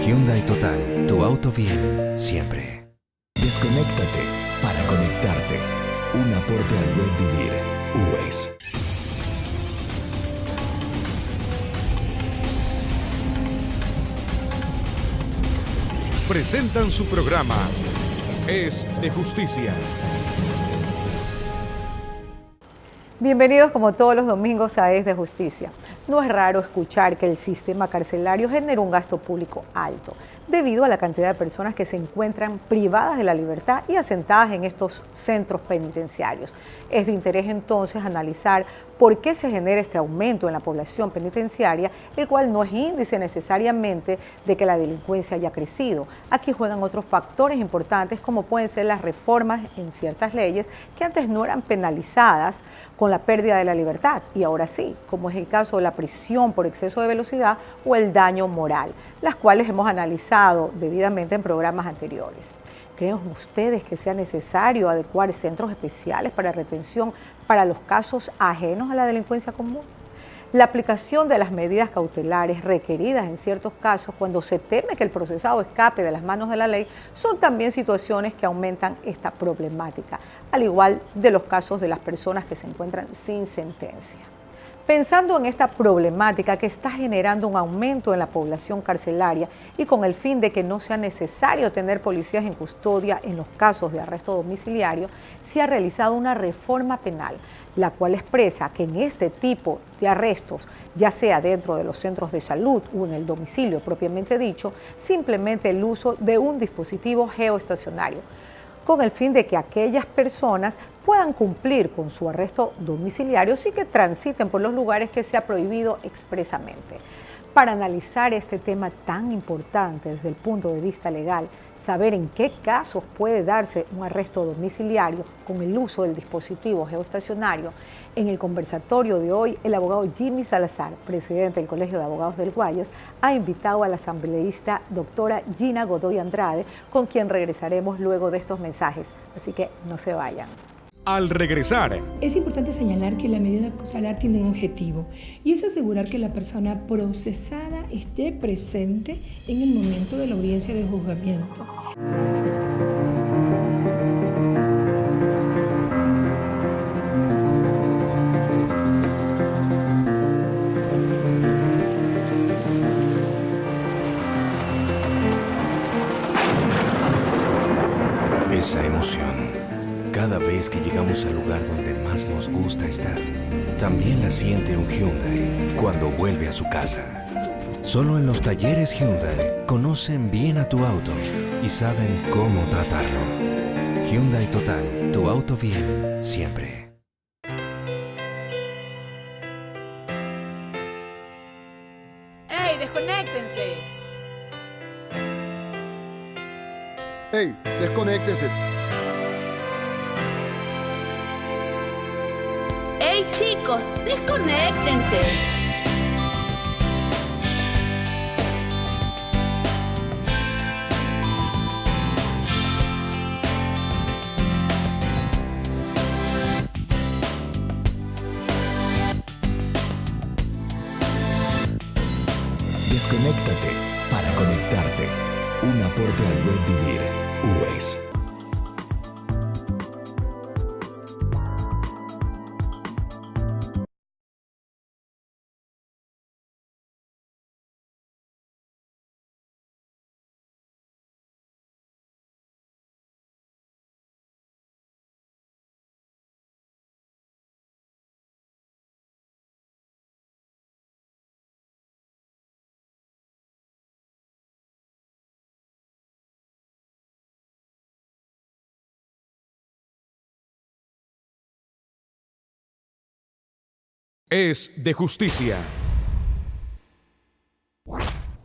Hyundai Total, tu auto bien, siempre. Desconéctate para conectarte. Un aporte al buen vivir. UES. Presentan su programa Es de Justicia. Bienvenidos como todos los domingos a Es de Justicia. No es raro escuchar que el sistema carcelario genera un gasto público alto, debido a la cantidad de personas que se encuentran privadas de la libertad y asentadas en estos centros penitenciarios. Es de interés entonces analizar por qué se genera este aumento en la población penitenciaria, el cual no es índice necesariamente de que la delincuencia haya crecido. Aquí juegan otros factores importantes como pueden ser las reformas en ciertas leyes que antes no eran penalizadas con la pérdida de la libertad y ahora sí, como es el caso de la prisión por exceso de velocidad o el daño moral, las cuales hemos analizado debidamente en programas anteriores. ¿Creen ustedes que sea necesario adecuar centros especiales para retención para los casos ajenos a la delincuencia común? La aplicación de las medidas cautelares requeridas en ciertos casos cuando se teme que el procesado escape de las manos de la ley son también situaciones que aumentan esta problemática, al igual de los casos de las personas que se encuentran sin sentencia. Pensando en esta problemática que está generando un aumento en la población carcelaria y con el fin de que no sea necesario tener policías en custodia en los casos de arresto domiciliario, se ha realizado una reforma penal, la cual expresa que en este tipo de arrestos, ya sea dentro de los centros de salud o en el domicilio propiamente dicho, simplemente el uso de un dispositivo geoestacionario, con el fin de que aquellas personas puedan cumplir con su arresto domiciliario sin que transiten por los lugares que se ha prohibido expresamente. Para analizar este tema tan importante desde el punto de vista legal, saber en qué casos puede darse un arresto domiciliario con el uso del dispositivo geoestacionario, en el conversatorio de hoy, el abogado Jimmy Salazar, presidente del Colegio de Abogados del Guayas, ha invitado a la asambleísta doctora Gina Godoy Andrade, con quien regresaremos luego de estos mensajes. Así que no se vayan. Al regresar, es importante señalar que la medida cautelar tiene un objetivo y es asegurar que la persona procesada esté presente en el momento de la audiencia de juzgamiento. Esa emoción, cada vez que llegamos al lugar donde más nos gusta estar, también la siente un Hyundai cuando vuelve a su casa. Solo en los talleres Hyundai conocen bien a tu auto y saben cómo tratarlo. Hyundai Total, tu auto bien, siempre. ¡Ey, desconéctense! ¡Ey, desconéctense! ¡Ey, chicos, desconéctense! Desconéctate para conectarte. Un aporte al buen vivir. UES. Es de Justicia.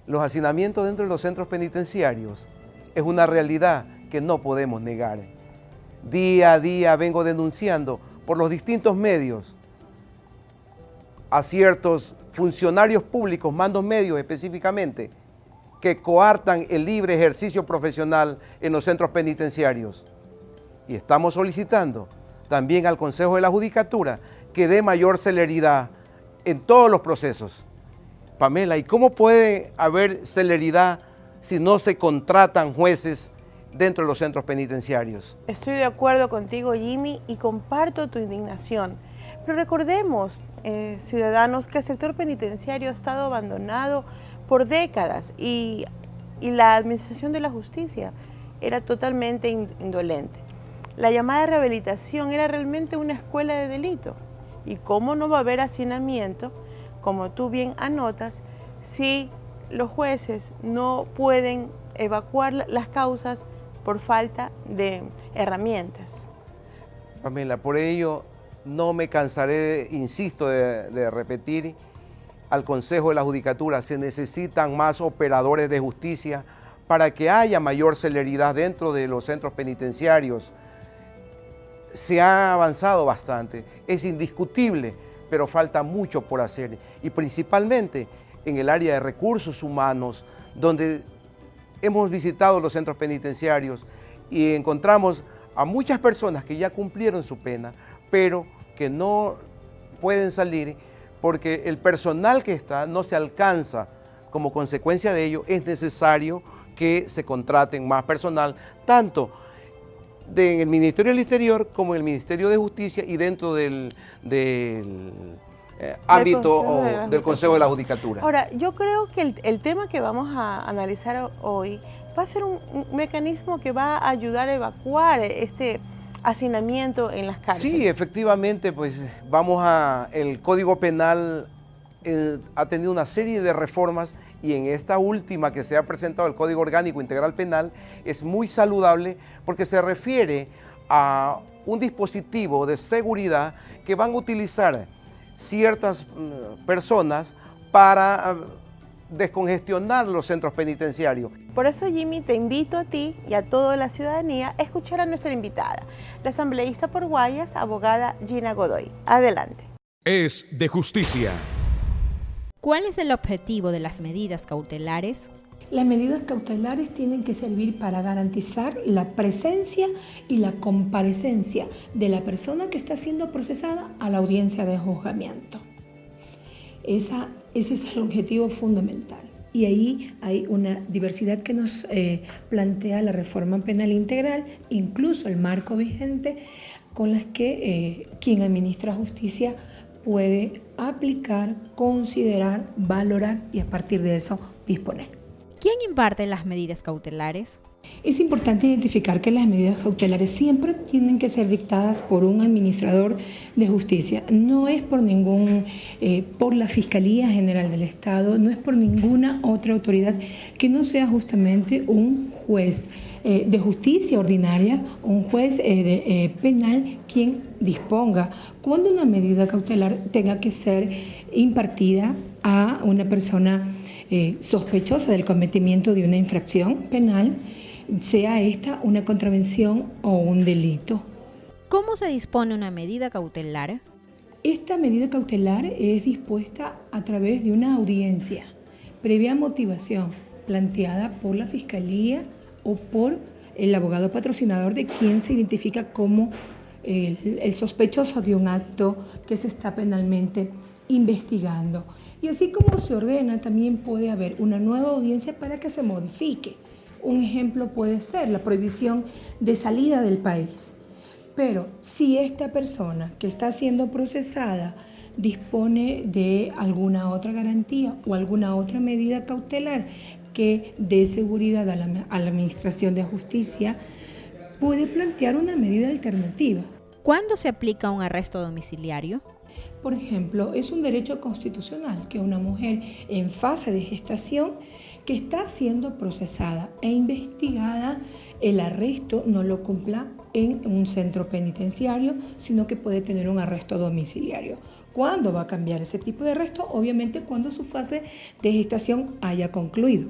Los hacinamientos dentro de los centros penitenciarios es una realidad que no podemos negar. Día a día vengo denunciando por los distintos medios a ciertos funcionarios públicos, mandos medios específicamente, que coartan el libre ejercicio profesional en los centros penitenciarios. Y estamos solicitando también al Consejo de la Judicatura que dé mayor celeridad en todos los procesos. Pamela, ¿y cómo puede haber celeridad si no se contratan jueces dentro de los centros penitenciarios. Estoy de acuerdo contigo, Jimmy, y comparto tu indignación. Pero recordemos, ciudadanos, que el sector penitenciario ha estado abandonado por décadas y la administración de la justicia era totalmente indolente. La llamada rehabilitación era realmente una escuela de delito. ¿Y cómo no va a haber hacinamiento, como tú bien anotas, si los jueces no pueden evacuar las causas por falta de herramientas? Pamela, por ello no me cansaré, insisto, de repetir al Consejo de la Judicatura, se necesitan más operadores de justicia para que haya mayor celeridad dentro de los centros penitenciarios. Se ha avanzado bastante, es indiscutible, pero falta mucho por hacer, y principalmente en el área de recursos humanos, donde hemos visitado los centros penitenciarios y encontramos a muchas personas que ya cumplieron su pena, pero que no pueden salir porque el personal que está no se alcanza. Como consecuencia de ello, es necesario que se contraten más personal, tanto en el Ministerio del Interior como en el Ministerio de Justicia y dentro del ámbito del Consejo de la Judicatura. Ahora, yo creo que el tema que vamos a analizar hoy va a ser un mecanismo que va a ayudar a evacuar este hacinamiento en las cárceles. Sí, efectivamente, pues el Código Penal ha tenido una serie de reformas, y en esta última que se ha presentado, el Código Orgánico Integral Penal, es muy saludable porque se refiere a un dispositivo de seguridad que van a utilizar ciertas personas para descongestionar los centros penitenciarios. Por eso, Jimmy, te invito a ti y a toda la ciudadanía a escuchar a nuestra invitada, la asambleísta por Guayas, abogada Gina Godoy. Adelante. Es de justicia. ¿Cuál es el objetivo de las medidas cautelares? Las medidas cautelares tienen que servir para garantizar la presencia y la comparecencia de la persona que está siendo procesada a la audiencia de juzgamiento. Ese es el objetivo fundamental. Y ahí hay una diversidad que nos plantea la reforma penal integral, incluso el marco vigente, con las que quien administra justicia puede aplicar, considerar, valorar y a partir de eso disponer. ¿Quién imparte las medidas cautelares? Es importante identificar que las medidas cautelares siempre tienen que ser dictadas por un administrador de justicia. No es por por la Fiscalía General del Estado, no es por ninguna otra autoridad que no sea justamente un juez de justicia ordinaria, un juez penal quien disponga cuando una medida cautelar tenga que ser impartida a una persona sospechosa del cometimiento de una infracción penal, sea esta una contravención o un delito. ¿Cómo se dispone una medida cautelar? Esta medida cautelar es dispuesta a través de una audiencia previa motivación planteada por la Fiscalía o por el abogado patrocinador de quien se identifica como el sospechoso de un acto que se está penalmente investigando. Y así como se ordena, también puede haber una nueva audiencia para que se modifique. Un ejemplo puede ser la prohibición de salida del país. Pero si esta persona que está siendo procesada dispone de alguna otra garantía o alguna otra medida cautelar que dé seguridad a la Administración de Justicia, puede plantear una medida alternativa. ¿Cuándo se aplica un arresto domiciliario? Por ejemplo, es un derecho constitucional que una mujer en fase de gestación que está siendo procesada e investigada, el arresto no lo cumpla en un centro penitenciario, sino que puede tener un arresto domiciliario. ¿Cuándo va a cambiar ese tipo de arresto? Obviamente cuando su fase de gestación haya concluido.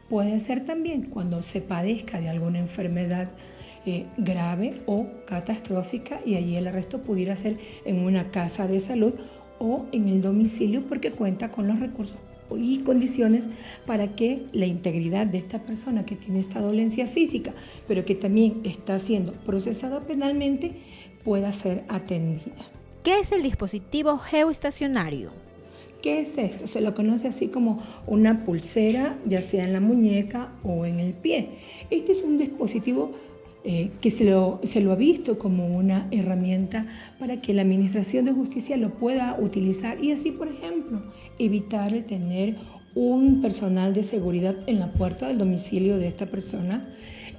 Puede ser también cuando se padezca de alguna enfermedad grave o catastrófica, y allí el arresto pudiera ser en una casa de salud o en el domicilio porque cuenta con los recursos y condiciones para que la integridad de esta persona que tiene esta dolencia física, pero que también está siendo procesada penalmente, pueda ser atendida. ¿Qué es el dispositivo geoestacionario? ¿Qué es esto? Se lo conoce así como una pulsera, ya sea en la muñeca o en el pie. Este es un dispositivo que se lo ha visto como una herramienta para que la Administración de Justicia lo pueda utilizar y así, por ejemplo, evitar el tener un personal de seguridad en la puerta del domicilio de esta persona,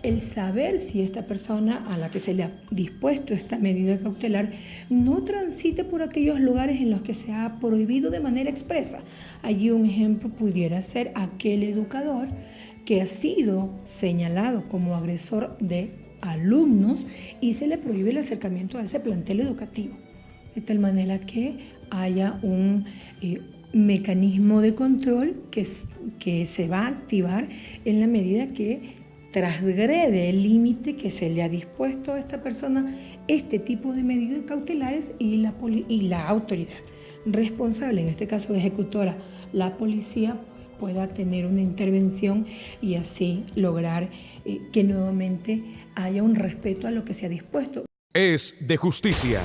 el saber si esta persona a la que se le ha dispuesto esta medida cautelar no transite por aquellos lugares en los que se ha prohibido de manera expresa. Allí un ejemplo pudiera ser aquel educador que ha sido señalado como agresor de alumnos y se le prohíbe el acercamiento a ese plantel educativo, de tal manera que haya un mecanismo de control que se va a activar en la medida que transgrede el límite que se le ha dispuesto a esta persona este tipo de medidas cautelares y la autoridad responsable, en este caso ejecutora, la policía, pueda tener una intervención y así lograr que nuevamente haya un respeto a lo que se ha dispuesto. Es de justicia.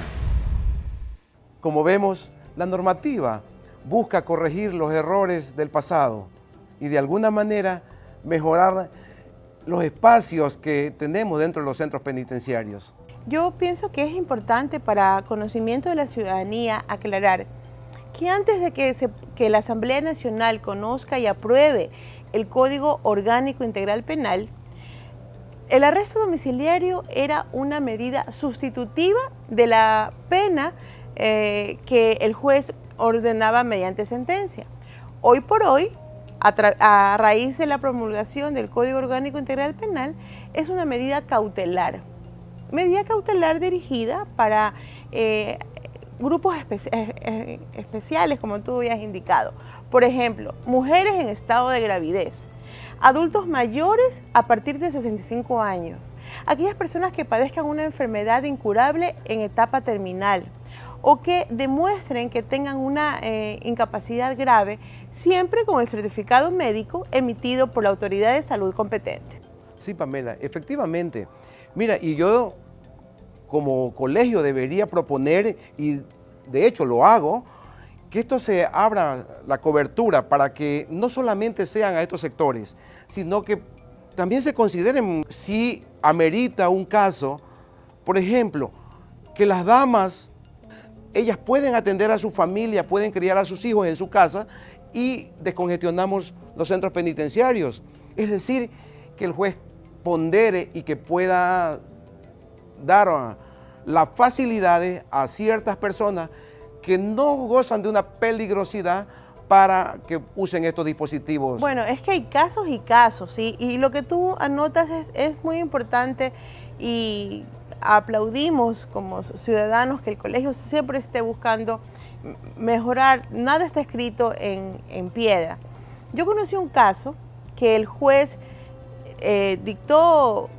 Como vemos, la normativa busca corregir los errores del pasado y de alguna manera mejorar los espacios que tenemos dentro de los centros penitenciarios. Yo pienso que es importante para conocimiento de la ciudadanía aclarar que antes de que la Asamblea Nacional conozca y apruebe el Código Orgánico Integral Penal, el arresto domiciliario era una medida sustitutiva de la pena que el juez ordenaba mediante sentencia. Hoy por hoy, a raíz de la promulgación del Código Orgánico Integral Penal, es una medida cautelar dirigida para grupos especiales, como tú ya has indicado. Por ejemplo, mujeres en estado de gravidez, adultos mayores a partir de 65 años, aquellas personas que padezcan una enfermedad incurable en etapa terminal o que demuestren que tengan una incapacidad grave, siempre con el certificado médico emitido por la autoridad de salud competente. Sí, Pamela, efectivamente. Mira, y yo como colegio debería proponer, y de hecho lo hago, que esto se abra la cobertura para que no solamente sean a estos sectores, sino que también se consideren si amerita un caso, por ejemplo, que las damas, ellas pueden atender a su familia, pueden criar a sus hijos en su casa y descongestionamos los centros penitenciarios. Es decir, que el juez pondere y que pueda dar las facilidades a ciertas personas que no gozan de una peligrosidad para que usen estos dispositivos. Bueno, es que hay casos y casos, ¿sí? Y lo que tú anotas es muy importante y aplaudimos como ciudadanos que el colegio siempre esté buscando mejorar. Nada está escrito en piedra. Yo conocí un caso que el juez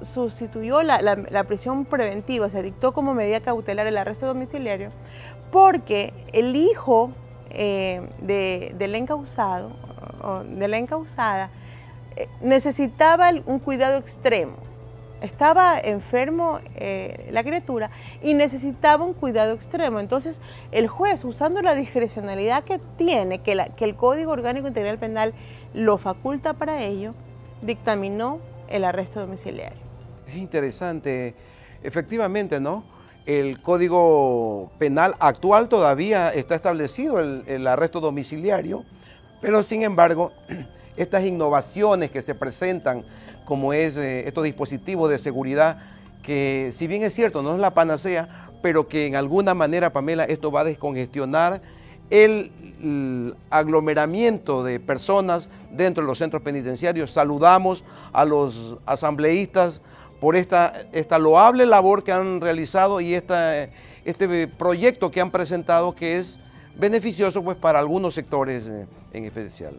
sustituyó la prisión preventiva, se dictó como medida cautelar el arresto domiciliario, porque el hijo del encausado o de la encausada necesitaba un cuidado extremo. Estaba enfermo la criatura y necesitaba un cuidado extremo. Entonces, el juez, usando la discrecionalidad que tiene, que el Código Orgánico Integral Penal lo faculta para ello, dictaminó el arresto domiciliario. Es interesante, efectivamente, ¿no? El Código Penal actual todavía está establecido el arresto domiciliario, pero sin embargo, estas innovaciones que se presentan, como es estos dispositivos de seguridad, que si bien es cierto, no es la panacea, pero que en alguna manera, Pamela, esto va a descongestionar el aglomeramiento de personas dentro de los centros penitenciarios. Saludamos a los asambleístas por esta loable labor que han realizado y este proyecto que han presentado, que es beneficioso pues para algunos sectores en especial.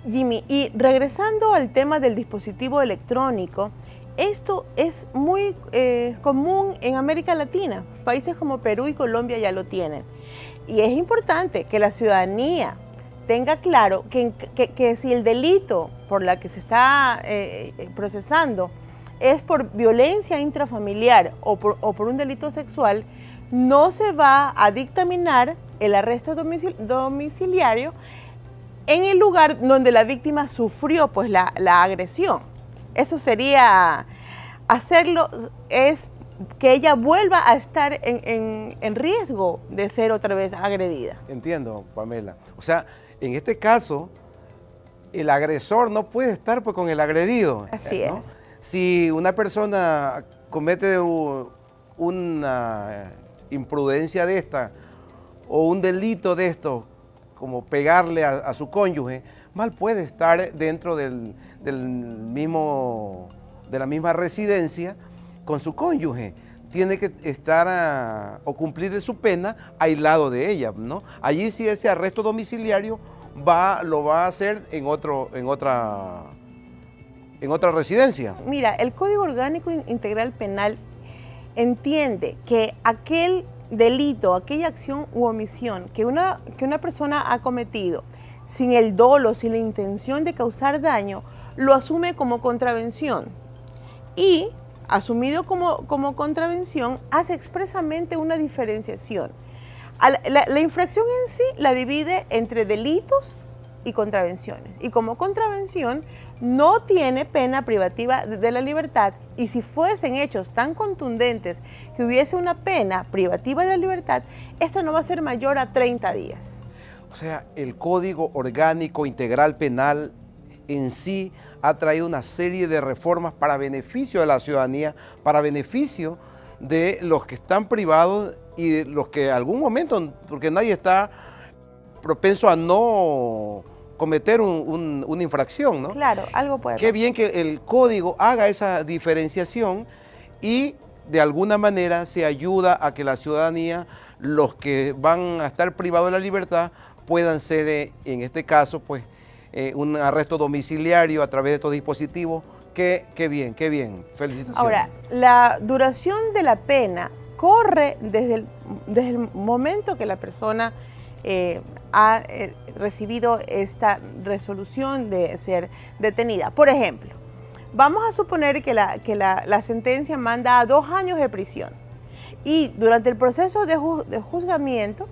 Jimmy, y regresando al tema del dispositivo electrónico, esto es muy común en América Latina. Países como Perú y Colombia ya lo tienen. Y es importante que la ciudadanía tenga claro que si el delito por la que se está procesando es por violencia intrafamiliar o por un delito sexual, no se va a dictaminar el arresto domiciliario en el lugar donde la víctima sufrió pues la agresión. Eso sería hacerlo, es que ella vuelva a estar en riesgo de ser otra vez agredida. Entiendo, Pamela. O sea, en este caso, el agresor no puede estar pues, con el agredido. Así ¿no? es. Si una persona comete una imprudencia de esta o un delito de esto, como pegarle a su cónyuge, mal puede estar dentro de la misma residencia con su cónyuge. Tiene que estar o cumplir su pena aislado de ella, ¿no? Allí sí ese arresto domiciliario lo va a hacer en otra residencia. Mira, el Código Orgánico Integral Penal entiende que aquel delito, aquella acción u omisión que una persona ha cometido sin el dolo, sin la intención de causar daño, lo asume como contravención. Y, asumido como contravención, hace expresamente una diferenciación. La infracción en sí la divide entre delitos y contravenciones. Y como contravención no tiene pena privativa de la libertad, y si fuesen hechos tan contundentes que hubiese una pena privativa de la libertad, esta no va a ser mayor a 30 días. O sea, el Código Orgánico Integral Penal en sí ha traído una serie de reformas para beneficio de la ciudadanía, para beneficio de los que están privados y de los que en algún momento, porque nadie está propenso a no cometer una infracción, ¿no? Claro, algo puede Qué bien que el código haga esa diferenciación y de alguna manera se ayuda a que la ciudadanía, los que van a estar privados de la libertad, puedan ser, en este caso, pues, un arresto domiciliario a través de estos dispositivos. Qué bien, felicitaciones. Ahora, la duración de la pena corre desde el momento que la persona ha recibido esta resolución de ser detenida. Por ejemplo, vamos a suponer que la sentencia manda a 2 años de prisión y durante el proceso de juzgamiento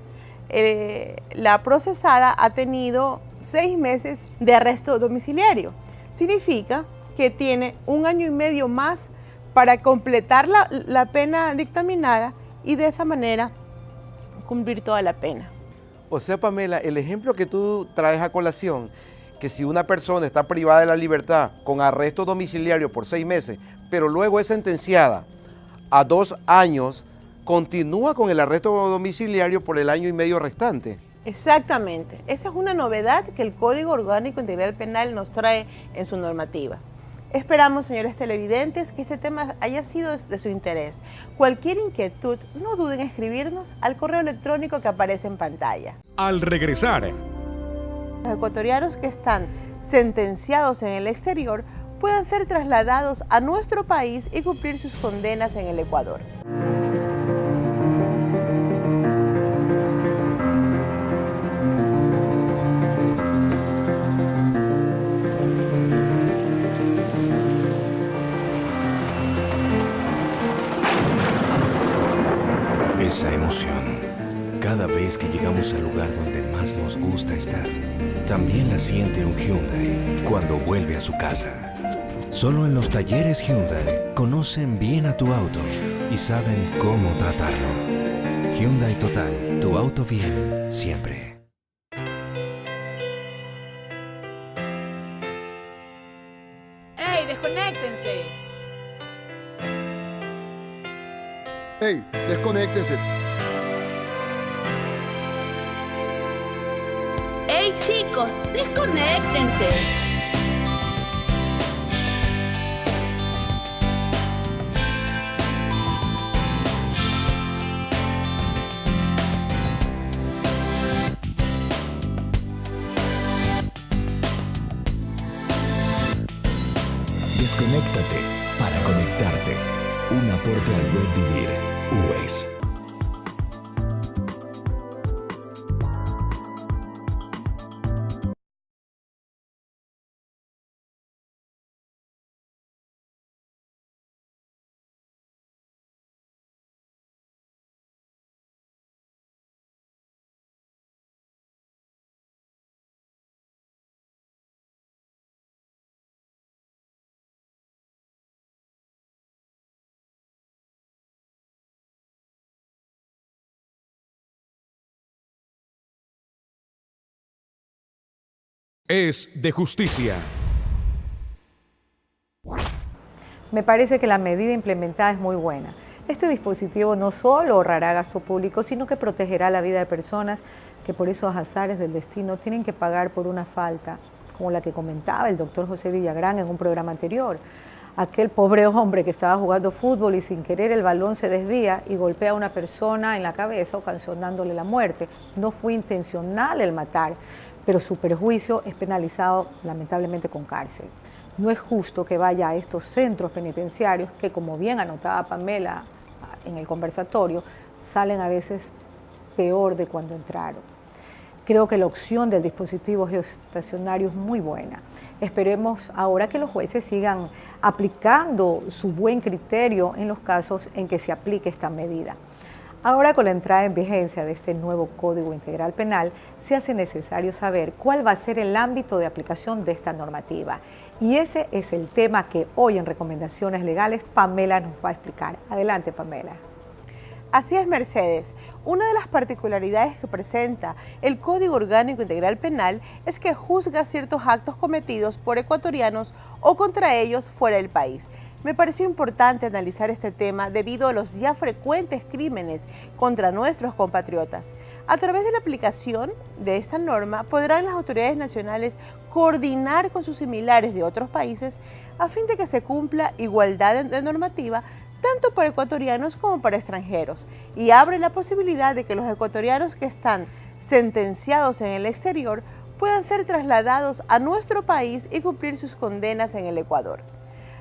la procesada ha tenido 6 meses de arresto domiciliario. Significa que tiene 1 año y medio más para completar la pena dictaminada y de esa manera cumplir toda la pena. O sea, Pamela, el ejemplo que tú traes a colación, que si una persona está privada de la libertad con arresto domiciliario por 6 meses, pero luego es sentenciada a 2 años, continúa con el arresto domiciliario por el año y medio restante. Exactamente. Esa es una novedad que el Código Orgánico Integral Penal nos trae en su normativa. Esperamos, señores televidentes, que este tema haya sido de su interés. Cualquier inquietud, no duden en escribirnos al correo electrónico que aparece en pantalla. Al regresar, Los ecuatorianos que están sentenciados en el exterior puedan ser trasladados a nuestro país y cumplir sus condenas en el Ecuador. Esa emoción, cada vez que llegamos al lugar donde más nos gusta estar, también la siente un Hyundai cuando vuelve a su casa. Solo en los talleres Hyundai conocen bien a tu auto y saben cómo tratarlo. Hyundai Total, tu auto bien, siempre. ¡Ey, desconéctense! ¡Hey, desconéctense! ¡Ey, chicos, desconéctense! Desconéctate para conectarte. Un aporte al buen vivir. UES. Es de justicia. Me parece que la medida implementada es muy buena. Este dispositivo no solo ahorrará gasto público, sino que protegerá la vida de personas que por esos azares del destino tienen que pagar por una falta, como la que comentaba el doctor José Villagrán en un programa anterior. Aquel pobre hombre que estaba jugando fútbol y sin querer el balón se desvía y golpea a una persona en la cabeza, ocasionándole la muerte. No fue intencional el matar, pero su perjuicio es penalizado lamentablemente con cárcel. No es justo que vaya a estos centros penitenciarios que, como bien anotaba Pamela en el conversatorio, salen a veces peor de cuando entraron. Creo que la opción del dispositivo geoestacionario es muy buena. Esperemos ahora que los jueces sigan aplicando su buen criterio en los casos en que se aplique esta medida. Ahora, con la entrada en vigencia de este nuevo Código Integral Penal, se hace necesario saber cuál va a ser el ámbito de aplicación de esta normativa. Y ese es el tema que hoy en Recomendaciones Legales Pamela nos va a explicar. Adelante, Pamela. Así es, Mercedes. Una de las particularidades que presenta el Código Orgánico Integral Penal es que juzga ciertos actos cometidos por ecuatorianos o contra ellos fuera del país. Me pareció importante analizar este tema debido a los ya frecuentes crímenes contra nuestros compatriotas. A través de la aplicación de esta norma podrán las autoridades nacionales coordinar con sus similares de otros países a fin de que se cumpla igualdad de normativa tanto para ecuatorianos como para extranjeros, y abre la posibilidad de que los ecuatorianos que están sentenciados en el exterior puedan ser trasladados a nuestro país y cumplir sus condenas en el Ecuador.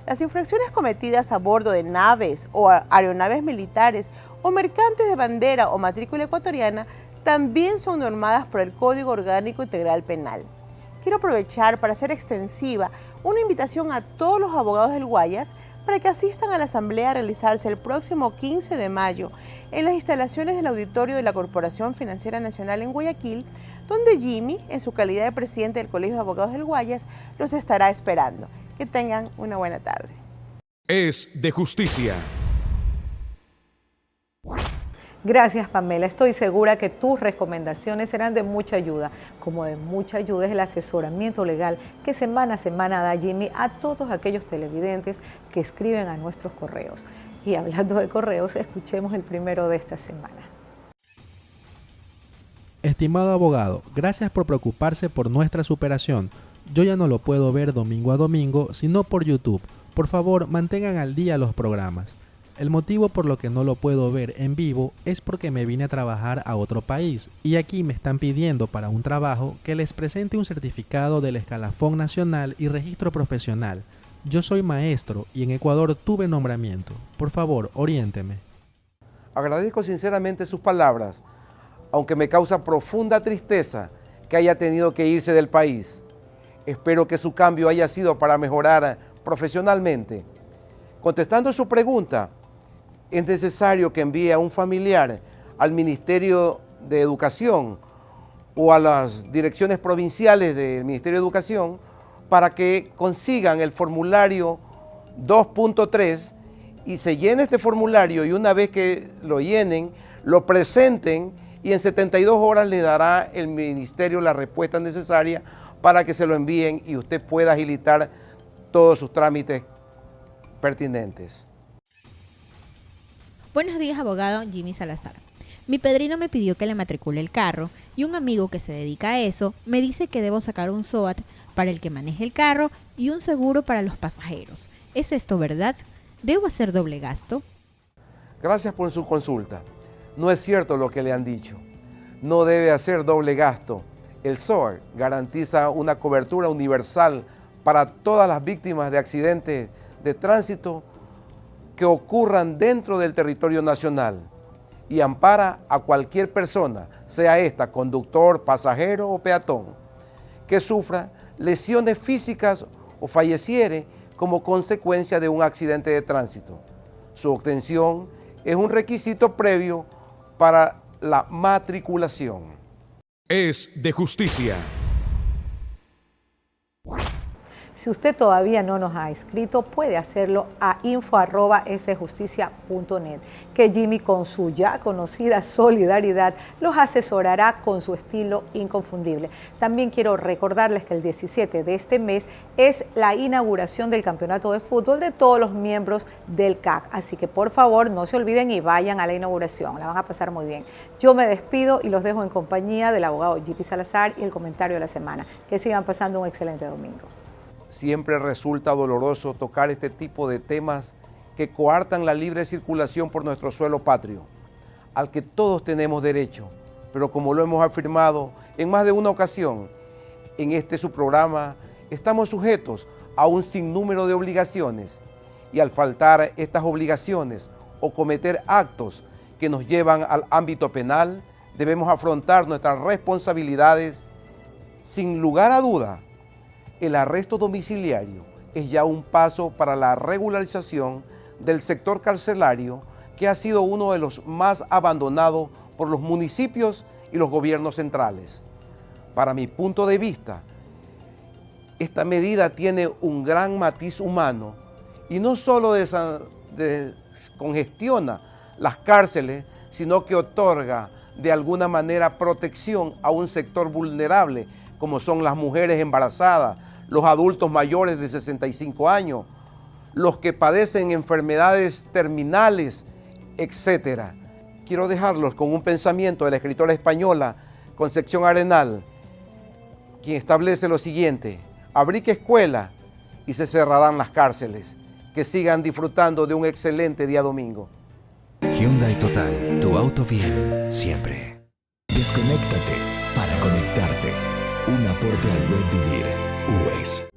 Las infracciones cometidas a bordo de naves o aeronaves militares o mercantes de bandera o matrícula ecuatoriana también son normadas por el Código Orgánico Integral Penal. Quiero aprovechar para hacer extensiva una invitación a todos los abogados del Guayas para que asistan a la asamblea a realizarse el próximo 15 de mayo en las instalaciones del auditorio de la Corporación Financiera Nacional en Guayaquil, donde Jimmy, en su calidad de presidente del Colegio de Abogados del Guayas, los estará esperando. Que tengan una buena tarde. Es de justicia. Gracias, Pamela. Estoy segura que tus recomendaciones serán de mucha ayuda. Como de mucha ayuda es el asesoramiento legal que semana a semana da Jimmy a todos aquellos televidentes que escriben a nuestros correos. Y hablando de correos, escuchemos el primero de esta semana. Estimado abogado, gracias por preocuparse por nuestra superación. Yo ya no lo puedo ver domingo a domingo, sino por YouTube. Por favor, mantengan al día los programas. El motivo por lo que no lo puedo ver en vivo es porque me vine a trabajar a otro país y aquí me están pidiendo para un trabajo que les presente un certificado del escalafón nacional y registro profesional. Yo soy maestro y en Ecuador tuve nombramiento. Por favor, oriénteme. Agradezco sinceramente sus palabras, aunque me causa profunda tristeza que haya tenido que irse del país. Espero que su cambio haya sido para mejorar profesionalmente. Contestando su pregunta, es necesario que envíe a un familiar al Ministerio de Educación o a las direcciones provinciales del Ministerio de Educación para que consigan el formulario 2.3 y se llene este formulario, y una vez que lo llenen, lo presenten y en 72 horas le dará el ministerio la respuesta necesaria para que se lo envíen y usted pueda agilitar todos sus trámites pertinentes. Buenos días, abogado Jimmy Salazar. Mi padrino me pidió que le matricule el carro y un amigo que se dedica a eso me dice que debo sacar un SOAT para el que maneje el carro y un seguro para los pasajeros. ¿Es esto verdad? ¿Debo hacer doble gasto? Gracias por su consulta. No es cierto lo que le han dicho. No debe hacer doble gasto. El SOAT garantiza una cobertura universal para todas las víctimas de accidentes de tránsito que ocurran dentro del territorio nacional y ampara a cualquier persona, sea esta conductor, pasajero o peatón, que sufra lesiones físicas o falleciere como consecuencia de un accidente de tránsito. Su obtención es un requisito previo para la matriculación. Es de justicia. Si Si usted todavía no nos ha escrito, puede hacerlo a info@sjusticia.net, que Jimmy, con su ya conocida solidaridad, los asesorará con su estilo inconfundible. También quiero recordarles que el 17 de este mes es la inauguración del campeonato de fútbol de todos los miembros del CAC, así que por favor no se olviden y vayan a la inauguración, la van a pasar muy bien. Yo me despido y los dejo en compañía del abogado Jimmy Salazar y el comentario de la semana. Que sigan pasando un excelente domingo. Siempre resulta doloroso tocar este tipo de temas que coartan la libre circulación por nuestro suelo patrio, al que todos tenemos derecho, pero como lo hemos afirmado en más de una ocasión, en este su programa estamos sujetos a un sinnúmero de obligaciones y al faltar estas obligaciones o cometer actos que nos llevan al ámbito penal, debemos afrontar nuestras responsabilidades. Sin lugar a duda, el arresto domiciliario es ya un paso para la regularización del sector carcelario, que ha sido uno de los más abandonados por los municipios y los gobiernos centrales. Para mi punto de vista, esta medida tiene un gran matiz humano y no solo descongestiona las cárceles, sino que otorga de alguna manera protección a un sector vulnerable, como son las mujeres embarazadas, los adultos mayores de 65 años, los que padecen enfermedades terminales, etc. Quiero dejarlos con un pensamiento de la escritora española Concepción Arenal, quien establece lo siguiente: abrid escuela y se cerrarán las cárceles. Que sigan disfrutando de un excelente día domingo. Hyundai Total, tu auto bien, siempre. Desconéctate para conectarte. Un aporte al buen vivir. Waze.